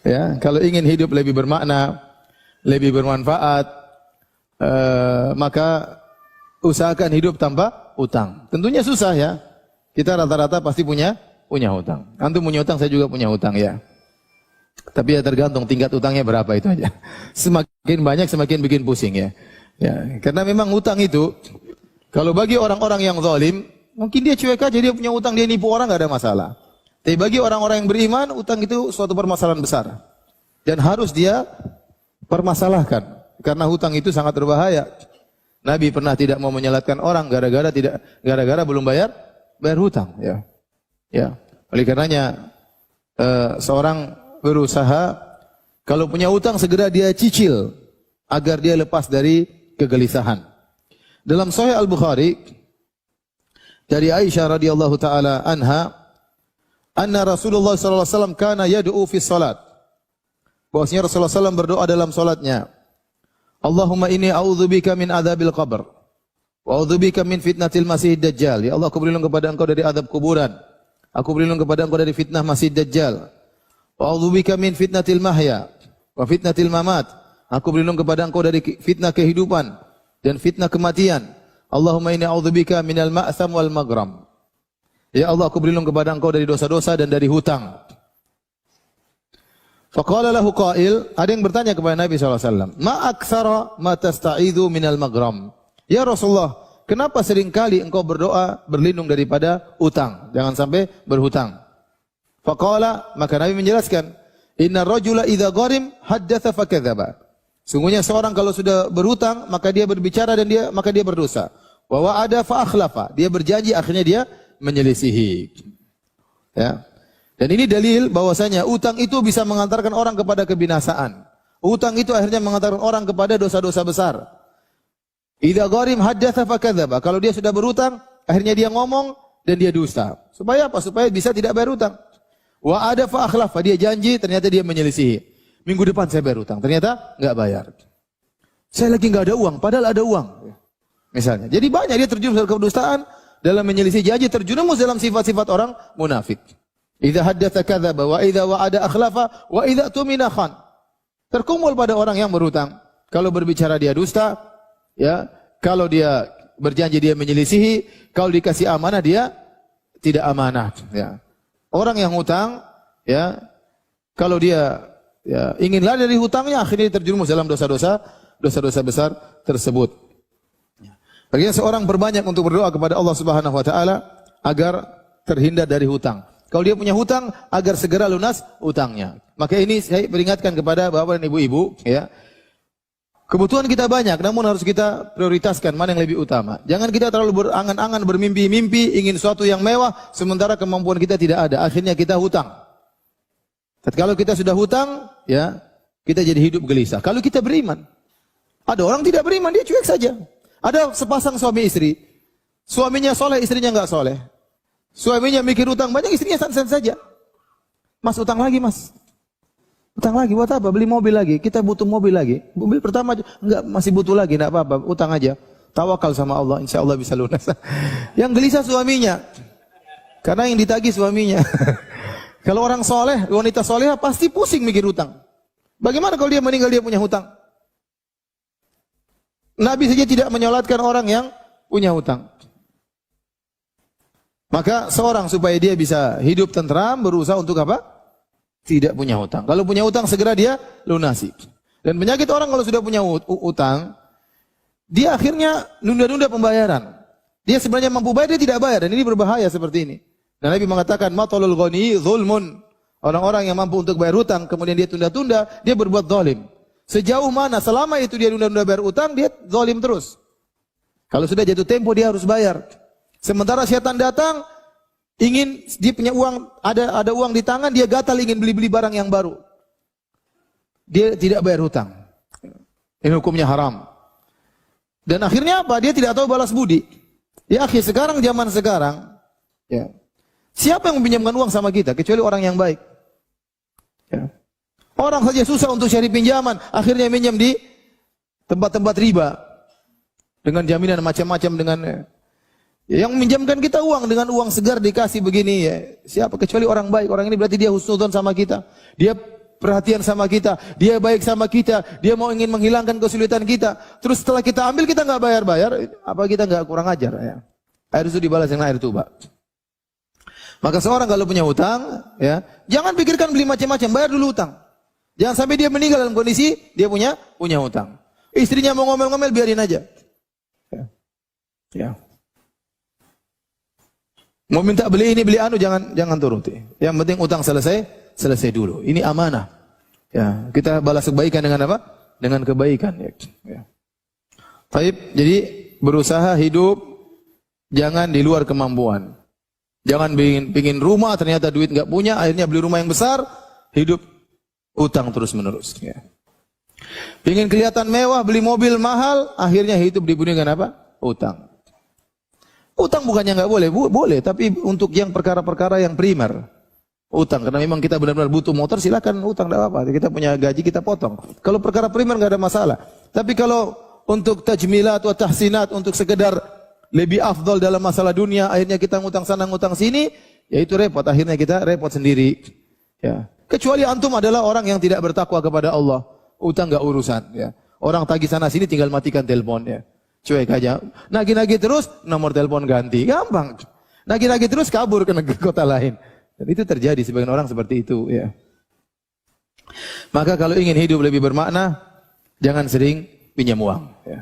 Ya, kalau ingin hidup lebih bermakna, lebih bermanfaat, maka usahakan hidup tanpa utang. Tentunya susah ya. Kita rata-rata pasti punya hutang. Antum punya hutang, saya juga punya hutang ya. Tapi ya tergantung tingkat utangnya berapa itu aja. Semakin banyak semakin bikin pusing ya. Ya, karena memang hutang itu kalau bagi orang-orang yang zalim, mungkin dia cuek aja, dia punya hutang, dia nipu orang enggak ada masalah. Tapi bagi orang-orang yang beriman, hutang itu suatu permasalahan besar. Dan harus dia permasalahkan karena hutang itu sangat berbahaya. Nabi pernah tidak mau menyelatkan orang gara-gara belum bayar hutang ya. Ya. Oleh karenanya seorang berusaha kalau punya hutang segera dia cicil agar dia lepas dari kegelisahan. Dalam Sahih Al-Bukhari dari Aisyah radhiyallahu taala anha, anna Rasulullah sallallahu alaihi wasallam kana yad'u fi salat. Bahwasanya Rasulullah SAW berdoa dalam salatnya. Allahumma inni a'udzubika min adzabil qabr wa a'udzubika min fitnatil masiihid dajjal. Ya Allah, aku berlindung kepada Engkau dari azab kuburan. Aku berlindung kepada Engkau dari fitnah Masih Dajjal. Wa a'udzubika min fitnatil mahya wa fitnatil mamat. Aku berlindung kepada Engkau dari fitnah kehidupan dan fitnah kematian. Allahumma inni a'udzubika minal ma'tham wal maghram. Ya Allah, aku berlindung kepada Engkau dari dosa-dosa dan dari hutang. Faqala lahu qail, ada yang bertanya kepada Nabi SAW, ma aktsara ma tasta'idzu minal maghram. Ya Rasulullah, kenapa seringkali engkau berdoa berlindung daripada utang? Jangan sampai berhutang. Faqala, maka Nabi menjelaskan, inna rajula idza gharim haddatsa fakadzaba. Sungguhnya seorang kalau sudah berhutang, maka dia berbicara dan maka dia berdosa. Wa wa'ada fa akhlafa. Dia berjanji akhirnya dia menyelisihi. Ya. Dan ini dalil bahwasanya utang itu bisa mengantarkan orang kepada kebinasaan. Utang itu akhirnya mengantarkan orang kepada dosa-dosa besar. Idza gharim haddatsa fakadzaba. Kalau dia sudah berutang, akhirnya dia ngomong dan dia dusta. Supaya apa? Supaya bisa tidak bayar utang. Wa ada fa akhlafa, dia janji ternyata dia menyelisihi. Minggu depan saya bayar utang, ternyata enggak bayar. Saya lagi enggak ada uang, padahal ada uang. Misalnya. Jadi banyak dia terjerumus dalam kedustaan, dalam menyelisih janji, terjerumus dalam sifat-sifat orang munafik. Idza haddatsa kadzaba wa idza wa'ada akhlafa wa idza tumina khan. Terkumpul pada orang yang berhutang. Kalau berbicara dia dusta, ya. Kalau dia berjanji dia menyelisihi, kalau dikasih amanah dia tidak amanah, ya. Orang yang hutang, ya, kalau dia ingin lari dari hutangnya, akhirnya terjerumus dalam dosa-dosa besar tersebut. Bagaimana seorang berbanyak untuk berdoa kepada Allah Subhanahu wa taala agar terhindar dari hutang. Kalau dia punya hutang, agar segera lunas hutangnya. Maka ini saya peringatkan kepada bapak dan ibu-ibu, ya. Kebutuhan kita banyak, namun harus kita prioritaskan mana yang lebih utama. Jangan kita terlalu berangan-angan, bermimpi-mimpi, ingin sesuatu yang mewah, sementara kemampuan kita tidak ada. Akhirnya kita hutang. Kalau kita sudah hutang, ya, kita jadi hidup gelisah. Kalau kita beriman, ada orang tidak beriman, dia cuek saja. Ada sepasang suami istri, suaminya soleh, istrinya enggak soleh. Suaminya mikir utang banyak, istrinya santai saja. Mas, utang lagi mas. Utang lagi, buat apa? Beli mobil lagi. Kita butuh mobil lagi. Mobil pertama enggak, masih butuh lagi, enggak apa-apa. Utang aja. Tawakal sama Allah, insya Allah bisa lunas. Yang gelisah suaminya. Karena yang ditagih suaminya. Kalau orang soleh, wanita soleh pasti pusing mikir utang. Bagaimana kalau dia meninggal dia punya hutang? Nabi saja tidak menyolatkan orang yang punya hutang. Maka seorang supaya dia bisa hidup tentram berusaha untuk apa? Tidak punya hutang. Kalau punya hutang segera dia lunasi. Dan penyakit orang kalau sudah punya hutang, dia akhirnya nunda-nunda pembayaran. Dia sebenarnya mampu bayar, dia tidak bayar. Dan ini berbahaya seperti ini. Dan Nabi mengatakan, matalul ghani zulmun. Orang-orang yang mampu untuk bayar hutang, kemudian dia tunda-tunda, dia berbuat zalim. Sejauh mana, selama itu dia nunda-nunda bayar hutang, dia zalim terus. Kalau sudah jatuh tempo, dia harus bayar. Sementara setan datang, ingin dia punya uang, ada uang di tangan, dia gatal ingin beli-beli barang yang baru. Dia tidak bayar hutang. Ini hukumnya haram. Dan akhirnya apa? Dia tidak tahu balas budi. Ya akhir sekarang, zaman sekarang, ya, siapa yang meminjamkan uang sama kita? Kecuali orang yang baik. Ya. Orang saja susah untuk cari pinjaman, akhirnya minjam di tempat-tempat riba. Dengan jaminan macam-macam dengan... Yang meminjamkan kita uang dengan uang segar dikasih begini ya. Siapa kecuali orang baik. Orang ini berarti dia husnudzon sama kita. Dia perhatian sama kita. Dia baik sama kita. Dia mau ingin menghilangkan kesulitan kita. Terus setelah kita ambil kita nggak bayar-bayar. Apa kita nggak kurang ajar ya? Air itu dibalas dengan air tuba. Maka seorang kalau punya hutang, ya, jangan pikirkan beli macam-macam. Bayar dulu hutang. Jangan sampai dia meninggal dalam kondisi dia punya hutang. Istrinya mau ngomel-ngomel biarin aja. Ya. Mau minta beli ini beli anu jangan turuti. Yang penting utang selesai dulu. Ini amanah. Ya, kita balas kebaikan dengan apa? Dengan kebaikan. Ya. Baik, jadi berusaha hidup jangan di luar kemampuan. Jangan pingin rumah ternyata duit nggak punya, akhirnya beli rumah yang besar, hidup utang terus menerus. Ya. Pingin kelihatan mewah, beli mobil mahal, akhirnya hidup dibunuh dengan apa? Utang. Utang bukannya nggak boleh, boleh, tapi untuk yang perkara-perkara yang primer. Utang, karena memang kita benar-benar butuh motor, silakan utang, tidak apa-apa. Kita punya gaji, kita potong. Kalau perkara primer nggak ada masalah. Tapi kalau untuk tajmilat atau tahsinat, untuk sekedar lebih afdol dalam masalah dunia, akhirnya kita ngutang sana, ngutang sini, ya itu repot. Akhirnya kita repot sendiri. Ya. Kecuali antum adalah orang yang tidak bertakwa kepada Allah. Utang nggak urusan. Ya. Orang tagih sana sini tinggal matikan teleponnya. Cuek aja. Nagih-nagih terus, nomor telepon ganti. Gampang. Nagih-nagih terus kabur ke negeri kota lain. Dan itu terjadi sebagian orang seperti itu. Ya. Maka kalau ingin hidup lebih bermakna, jangan sering pinjam uang. Ya.